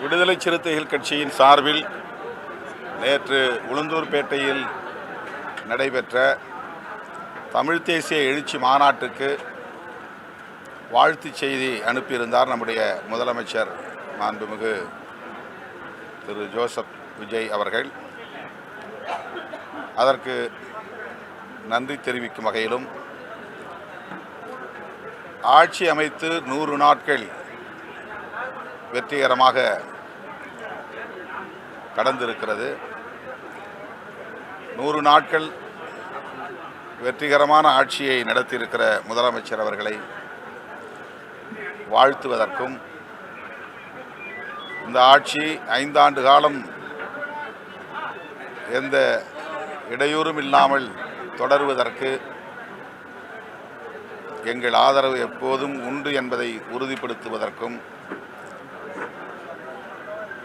விடுதலை சிறுத்தைகள் கட்சியின் சார்பில் நேற்று உளுந்தூர்பேட்டையில் நடைபெற்ற தமிழ் தேசிய எழுச்சி மாநாட்டுக்கு வாழ்த்துச் செய்தி அனுப்பியிருந்தார் நம்முடைய முதலமைச்சர் மாண்புமிகு திரு ஜோசப் விஜய் அவர்கள். அதற்கு நன்றி தெரிவிக்கும் வகையிலும் ஆட்சி அமைத்து 100 நாட்கள் வெற்றிகரமாக கடந்திருக்கிறது. 100 நாட்கள் வெற்றிகரமான ஆட்சியை நடத்தியிருக்கிற முதலமைச்சர் அவர்களை வாழ்த்துவதற்கும், இந்த ஆட்சி 5 ஆண்டு காலம் எந்த இடையூறும் இல்லாமல் தொடருவதற்கு எங்கள் ஆதரவு எப்போதும் உண்டு என்பதை உறுதிப்படுத்துவதற்கும்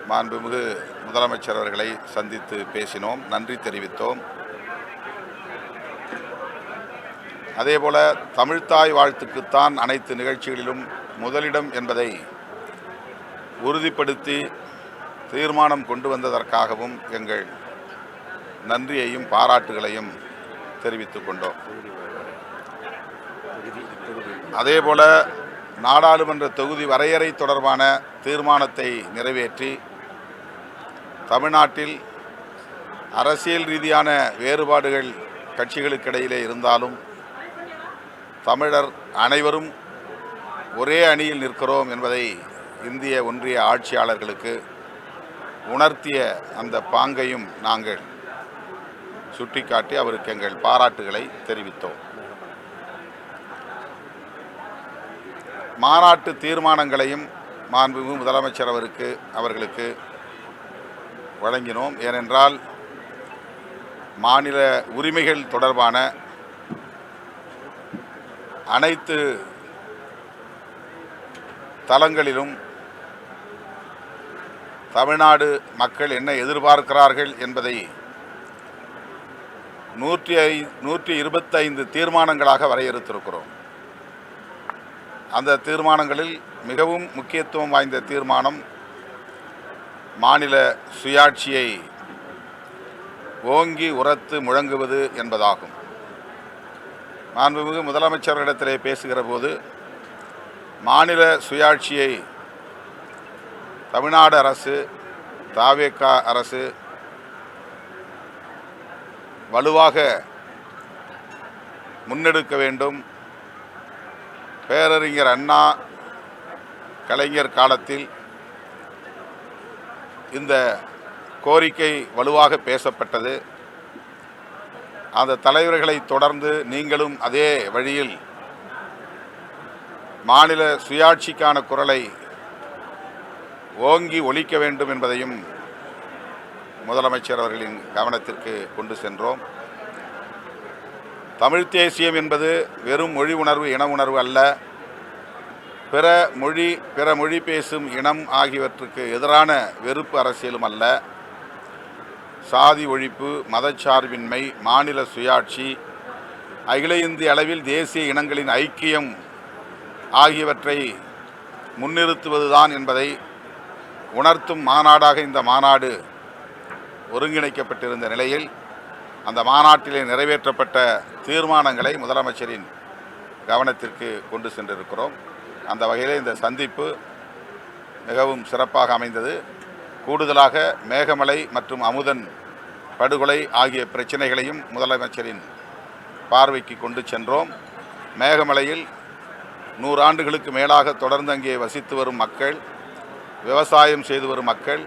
மாண்புமிகு முதலமைச்சர் அவர்களை சந்தித்து பேசினோம், நன்றி தெரிவித்தோம். அதேபோல தமிழ்த்தாய் வாழ்த்துக்குத்தான் அனைத்து நிகழ்ச்சிகளிலும் முதலிடம் என்பதை உறுதிப்படுத்தி தீர்மானம் கொண்டு வந்ததற்காகவும் எங்கள் நன்றியையும் பாராட்டுகளையும் தெரிவித்துக் கொண்டோம். அதேபோல நாடாளுமன்ற தொகுதி வரையறை தொடர்பான தீர்மானத்தை நிறைவேற்றி தமிழ்நாட்டில் அரசியல் ரீதியான வேறுபாடுகள் கட்சிகளுக்கிடையிலே இருந்தாலும் தமிழர் அனைவரும் ஒரே அணியில் நிற்கிறோம் என்பதை இந்திய ஒன்றிய ஆட்சியாளர்களுக்கு உணர்த்திய அந்த பாங்கையும் நாங்கள் சுட்டிக்காட்டி அவருக்கு எங்கள் பாராட்டுகளை தெரிவித்தோம். மாநாட்டு தீர்மானங்களையும் மாண்புமிகு முதலமைச்சர் அவர்களுக்கு வழங்கினோம். ஏனென்றால் மாநில உரிமைகள் தொடர்பான அனைத்து தளங்களிலும் தமிழ்நாடு மக்கள் என்ன எதிர்பார்க்கிறார்கள் என்பதை 125 தீர்மானங்களாக வரையறுத்திருக்கிறோம். அந்த தீர்மானங்களில் மிகவும் முக்கியத்துவம் வாய்ந்த தீர்மானம் மாநில சுயாட்சியை ஓங்கி உரத்து முழங்குவது என்பதாகும். மாண்புமிகு முதலமைச்சர்களிடத்திலே பேசுகிற போது மாநில சுயாட்சியை தமிழ்நாடு அரசு, தவேக அரசு வலுவாக முன்னெடுக்க வேண்டும். பேரறிஞர் அண்ணா கலைஞர் காலத்தில் இந்த கோரிக்கை வலுவாக பேசப்பட்டது. அந்த தலைவர்களை தொடர்ந்து நீங்களும் அதே வழியில் மாநில சுயாட்சிக்கான குரலை ஓங்கி ஒலிக்க வேண்டும் என்பதையும் முதலமைச்சர் அவர்களின் கவனத்திற்கு கொண்டு சென்றோம். தமிழ் தேசியம் என்பது வெறும் மொழி உணர்வு, இன உணர்வு அல்ல. பிற மொழி பேசும் இனம் ஆகியவற்றுக்கு எதிரான வெறுப்பு அரசியலும் அல்ல. சாதி ஒழிப்பு, மதச்சார்பின்மை, மாநில சுயாட்சி, அகில இந்திய அளவில் தேசிய இனங்களின் ஐக்கியம் ஆகியவற்றை முன்னிறுத்துவதுதான் என்பதை உணர்த்தும் மாநாடாக இந்த மாநாடு ஒருங்கிணைக்கப்பட்டிருந்த நிலையில் அந்த மாநாட்டிலே நிறைவேற்றப்பட்ட தீர்மானங்களை முதலமைச்சரின் கவனத்திற்கு கொண்டு சென்றிருக்கிறோம். அந்த வகையில் இந்த சந்திப்பு மிகவும் சிறப்பாக அமைந்தது. கூடுதலாக மேகமலை மற்றும் அமுதன் படுகொலை ஆகிய பிரச்சனைகளையும் முதலமைச்சரின் பார்வைக்கு கொண்டு சென்றோம். மேகமலையில் 100 ஆண்டுகளுக்கு மேலாக தொடர்ந்து அங்கே வசித்து வரும் மக்கள், விவசாயம் செய்து வரும் மக்கள்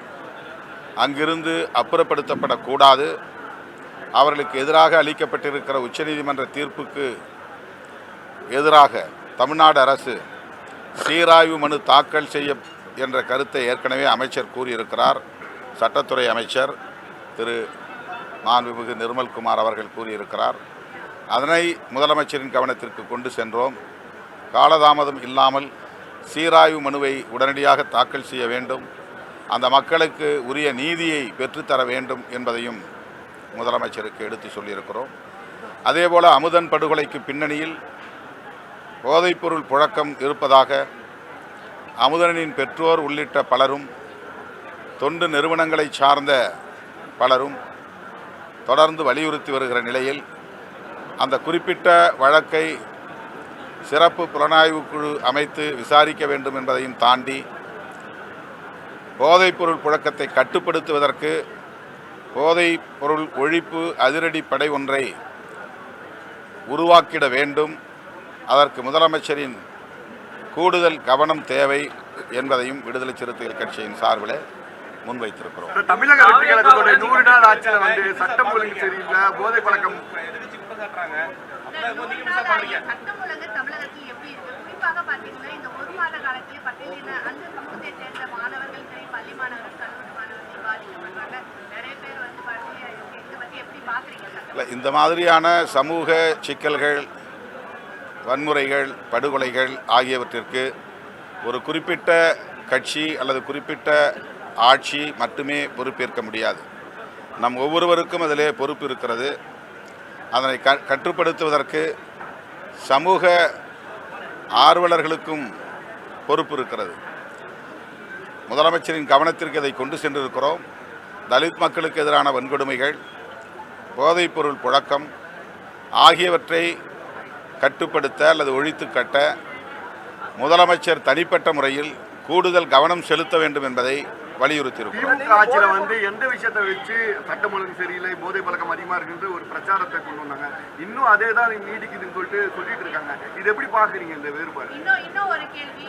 அங்கிருந்து அப்புறப்படுத்தப்படக்கூடாது. அவர்களுக்கு எதிராக அளிக்கப்பட்டிருக்கிற உச்சநீதிமன்ற தீர்ப்புக்கு எதிராக தமிழ்நாடு அரசு சீராய்வு மனு தாக்கல் செய்ய என்ற கருத்தை ஏற்கனவே அமைச்சர் கூறியிருக்கிறார். சட்டத்துறை அமைச்சர் திரு மாண்புமிகு நிர்மல்குமார் அவர்கள் கூறியிருக்கிறார். அதனை முதலமைச்சரின் கவனத்திற்கு கொண்டு சென்றோம். காலதாமதம் இல்லாமல் சீராய்வு மனுவை உடனடியாக தாக்கல் செய்ய வேண்டும், அந்த மக்களுக்கு உரிய நீதியை பெற்றுத்தர வேண்டும் என்பதையும் முதலமைச்சருக்கு எடுத்து சொல்லியிருக்கிறோம். அதேபோல் அமுதன் படுகொலைக்கு பின்னணியில் போதைப்பொருள் புழக்கம் இருப்பதாக அமுதனின் பெற்றோர் உள்ளிட்ட பலரும் தொண்டு நிறுவனங்களை சார்ந்த பலரும் தொடர்ந்து வலியுறுத்தி வருகிற நிலையில் அந்த குறிப்பிட்ட வழக்கை சிறப்பு புலனாய்வு குழு அமைத்து விசாரிக்க வேண்டும் என்பதையும் தாண்டி போதைப்பொருள் புழக்கத்தை கட்டுப்படுத்துவதற்கு போதைப் பொருள் ஒழிப்பு அதிரடி படை ஒன்றை உருவாக்கிட வேண்டும், அதற்கு முதலமைச்சரின் கூடுதல் கவனம் தேவை என்பதையும் விடுதலை சிறுத்தைகள் கட்சியின் சார்பில் முன்வைத்திருக்கிறோம். தமிழக வெற்றி கழகத்தோட 100 நாள் ஆட்சியில் வந்து சட்டம் ஒழுங்கு சரியில்லை, போதை பழக்கம் சட்டம் ஒழுங்கு தமிழகத்தில் எப்படி இருக்கு? குறிப்பாக பாத்தீங்கன்னா இந்த ஒரு மாத காலத்திலே பட்டியலின அந்த சமூகத்தை சேர்ந்த மாணவர்கள் சரி, பள்ளி மாணவர்கள், கல்லூரி மாணவர்கள் பாதிக்கப்படுறாங்க. நிறைய பேர் வந்து இதை பத்தி எப்படி பாக்குறீங்க? இந்த மாதிரியான சமூக சிக்கல்கள், வன்முறைகள், படுகொலைகள் ஆகியவற்றிற்கு ஒரு குறிப்பிட்ட கட்சி அல்லது குறிப்பிட்ட ஆட்சி மட்டுமே பொறுப்பேற்க முடியாது. நம் ஒவ்வொருவருக்கும் அதிலே பொறுப்பு இருக்கிறது. அதனை கட்டுப்படுத்துவதற்கு சமூக ஆர்வலர்களுக்கும் பொறுப்பு இருக்கிறது. முதலமைச்சரின் கவனத்திற்கு இதை கொண்டு சென்றிருக்கிறோம். தலித் மக்களுக்கு எதிரான வன்கொடுமைகள், போதைப்பொருள் புழக்கம் ஆகியவற்றை கட்டுப்படுத்த அல்லது ஒழித்து கட்ட முதலமைச்சர் தனிப்பட்ட முறையில் கூடுதல் கவனம் செலுத்த வேண்டும் என்பதை வலியுறுத்தியிருக்கிறோம். திமுக ஆட்சியில் வந்து எந்த விஷயத்தை வச்சு சட்டம் ஒழுங்கு சரியில்லை, போதை பழக்கம் அதிகமாக இருக்குன்ற ஒரு பிரச்சாரத்தை கொண்டு வந்தாங்க. இன்னும் அதே தான் நீடிக்குதுன்னு சொல்லிட்டு இருக்காங்க. இது எப்படி பாக்குறீங்க இந்த வேறுபாடு? இன்னும் ஒரு கேள்வி,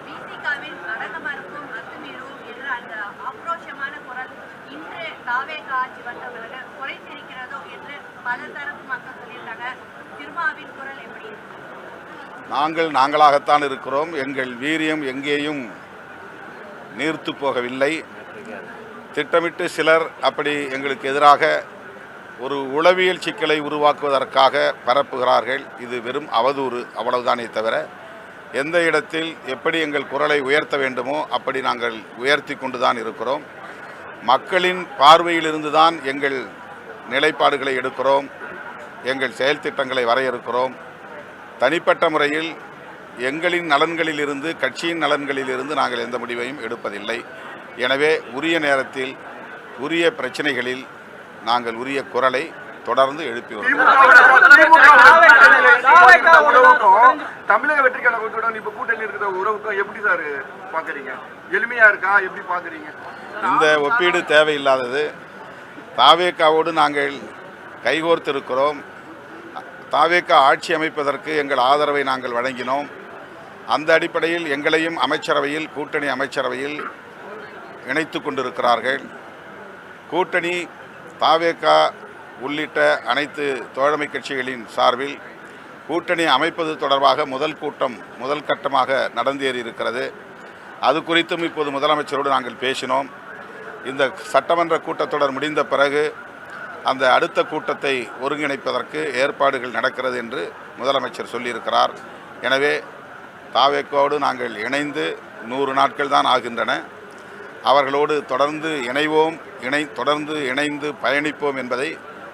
விசிகாவின் அடங்கமறுக்கும் அத்துமீறும் என்ற அந்த ஆக்ரோஷமான குரல் இன்று தாவேகா ஆட்சி வந்தவர்கள் குறைத்திருக்கிறதோ என்று பல தரப்பு மக்கள் சொல்லியிருக்காங்க. திருமாவின் குரல் எப்படி இருக்கு? நாங்களாகத்தான் இருக்கிறோம். எங்கள் வீரியம் எங்கேயும் நீர்த்து போகவில்லை. திட்டமிட்டு சிலர் அப்படி எங்களுக்கு எதிராக ஒரு உளவியல் சிக்கலை உருவாக்குவதற்காக பரப்புகிறார்கள். இது வெறும் அவதூறு, அவ்வளவுதானே தவிர எந்த இடத்தில் எப்படி எங்கள் குரலை உயர்த்த வேண்டுமோ அப்படி நாங்கள் உயர்த்தி கொண்டு தான் இருக்கிறோம். மக்களின் பார்வையிலிருந்து தான் எங்கள் நிலைப்பாடுகளை எடுக்கிறோம், எங்கள் செயல் திட்டங்களை வரையறுக்கிறோம். தனிப்பட்ட முறையில் எங்களின் நலன்களிலிருந்து, கட்சியின் நலன்களிலிருந்து நாங்கள் எந்த முடிவையும் எடுப்பதில்லை. எனவே உரிய நேரத்தில் உரிய பிரச்சனைகளில் நாங்கள் உரிய குரலை தொடர்ந்து எழுப்பி வருகிறோம். தமிழக வெற்றி கழகத்துடன் இப்ப கூட்டணி இருக்கிற உறவுக்கும் எப்படி சார் பாக்குறீங்க? எளிமையா இருக்கா? எப்படி பாக்குறீங்க? இந்த ஒப்பீடு தேவையில்லாதது. தாவேகாவோடு நாங்கள் கைகோர்த்திருக்கிறோம். தாவேகா ஆட்சி அமைப்பதற்கு எங்கள் ஆதரவை நாங்கள் வழங்கினோம். அந்த அடிப்படையில் எங்களையும் அமைச்சரவையில், கூட்டணி அமைச்சரவையில் இணைத்து கொண்டிருக்கிறார்கள். கூட்டணி தாவேகா உள்ளிட்ட அனைத்து தோழமை கட்சிகளின் சார்பில் கூட்டணி அமைப்பது தொடர்பாக முதல் கட்டமாக நடந்தேறி இருக்கிறது. அது குறித்தும் இப்போது முதலமைச்சரோடு நாங்கள் பேசினோம். இந்த சட்டமன்ற கூட்டத்தொடர் முடிந்த பிறகு அந்த அடுத்த கூட்டத்தை ஒருங்கிணைப்பதற்கு ஏற்பாடுகள் நடக்கிறது என்று முதலமைச்சர் சொல்லியிருக்கிறார். எனவே தாவேக்காவோடு நாங்கள் இணைந்து 100 நாட்கள் தான் ஆகின்றன. அவர்களோடு தொடர்ந்து தொடர்ந்து இணைந்து பயணிப்போம் என்பதை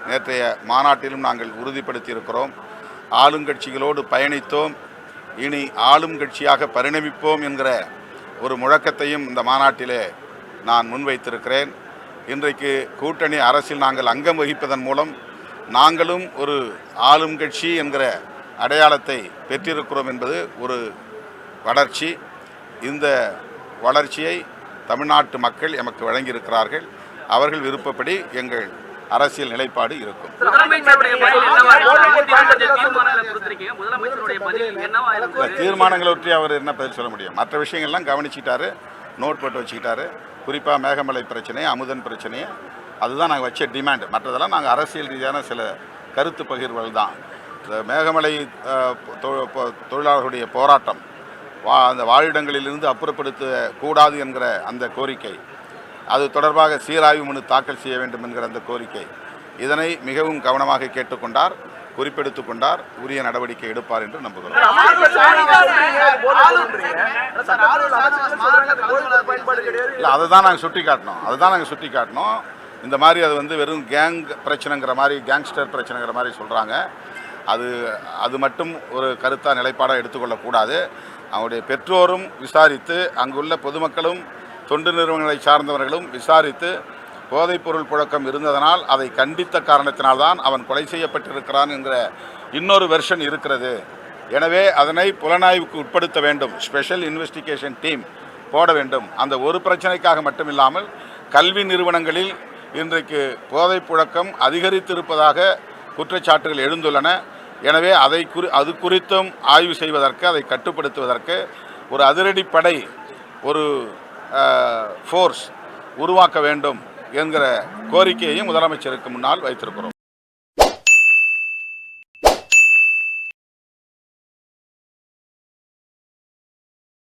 நேற்றைய மாநாட்டிலும் நாங்கள் உறுதிப்படுத்தியிருக்கிறோம். ஆளுங்கட்சிகளோடு பயணித்தோம், இனி ஆளும் கட்சியாக பரிணமிப்போம் என்கிற ஒரு முழக்கத்தையும் இந்த மாநாட்டிலே நான் முன்வைத்திருக்கிறேன். இன்றைக்கு கூட்டணி அரசில் நாங்கள் அங்கம் வகிப்பதன் மூலம் நாங்களும் ஒரு ஆளும் கட்சி என்கிற அடையாளத்தை பெற்றிருக்கிறோம் என்பது ஒரு வளர்ச்சி. இந்த வளர்ச்சியை தமிழ்நாட்டு மக்கள் எமக்கு வழங்கியிருக்கிறார்கள். அவர்கள் விருப்பப்படி எங்கள் அரசியல் நிலைப்பாடு இருக்கும். தீர்மானங்களை பற்றி அவர் என்ன பதில் சொல்ல முடியும்? மற்ற விஷயங்கள்லாம் கவனிச்சிட்டாரு, நோட் போட்டு வச்சுக்கிட்டாரு. குறிப்பாக மேகமலை பிரச்சனை, அமுதன் பிரச்சனையை அதுதான் நாங்கள் வச்ச டிமாண்ட். மற்றதெல்லாம் நாங்கள் அரசியல் ரீதியான சில கருத்து பகிர்வுகள் தான். இந்த மேகமலை தொழிலாளர்களுடைய போராட்டம், அந்த வாழிடங்களிலிருந்து அப்புறப்படுத்தக்கூடாது என்கிற அந்த கோரிக்கை, அது தொடர்பாக சீராய்வு மனு தாக்கல் செய்ய வேண்டும் என்கிற அந்த கோரிக்கை, இதனை மிகவும் கவனமாக கேட்டுக்கொண்டார், குறிப்பெடுத்துக் கொண்டார். உரிய நடவடிக்கை எடுப்பார் என்று நம்புகிறோம். இல்லை, அதை தான் நாங்கள் சுட்டி காட்டினோம். இந்த மாதிரி அது வந்து வெறும் கேங் பிரச்சனைங்கிற மாதிரி, கேங்ஸ்டர் பிரச்சனைங்கிற மாதிரி சொல்கிறாங்க. அது மட்டும் ஒரு கருத்தாக நிலைப்பாடாக எடுத்துக்கொள்ளக்கூடாது. அவருடைய பெற்றோரும் விசாரித்து, அங்குள்ள பொதுமக்களும் தொண்டு நிறுவனங்களை சார்ந்தவர்களும் விசாரித்து போதைப்பொருள் புழக்கம் இருந்ததனால் அதை கண்டித்த காரணத்தினால்தான் அவன் கொலை செய்யப்பட்டிருக்கிறான் என்கிற இன்னொரு வெர்ஷன் இருக்கிறது. எனவே அதனை புலனாய்வுக்கு உட்படுத்த வேண்டும். ஸ்பெஷல் இன்வெஸ்டிகேஷன் டீம் போட வேண்டும். அந்த ஒரு பிரச்சனைக்காக மட்டுமில்லாமல் கல்வி நிறுவனங்களில் இன்றைக்கு போதைப் புழக்கம் அதிகரித்திருப்பதாக குற்றச்சாட்டுகள் எழுந்துள்ளன. எனவே அது குறித்தும் ஆய்வு செய்வதற்கு, அதை கட்டுப்படுத்துவதற்கு ஒரு அதிரடிப்படை, ஒரு ஃபோர்ஸ் உருவாக்க வேண்டும் என்கிற கோரிக்கையையும் முதலமைச்சருக்கு முன்னால் வைத்திருக்கிறோம்.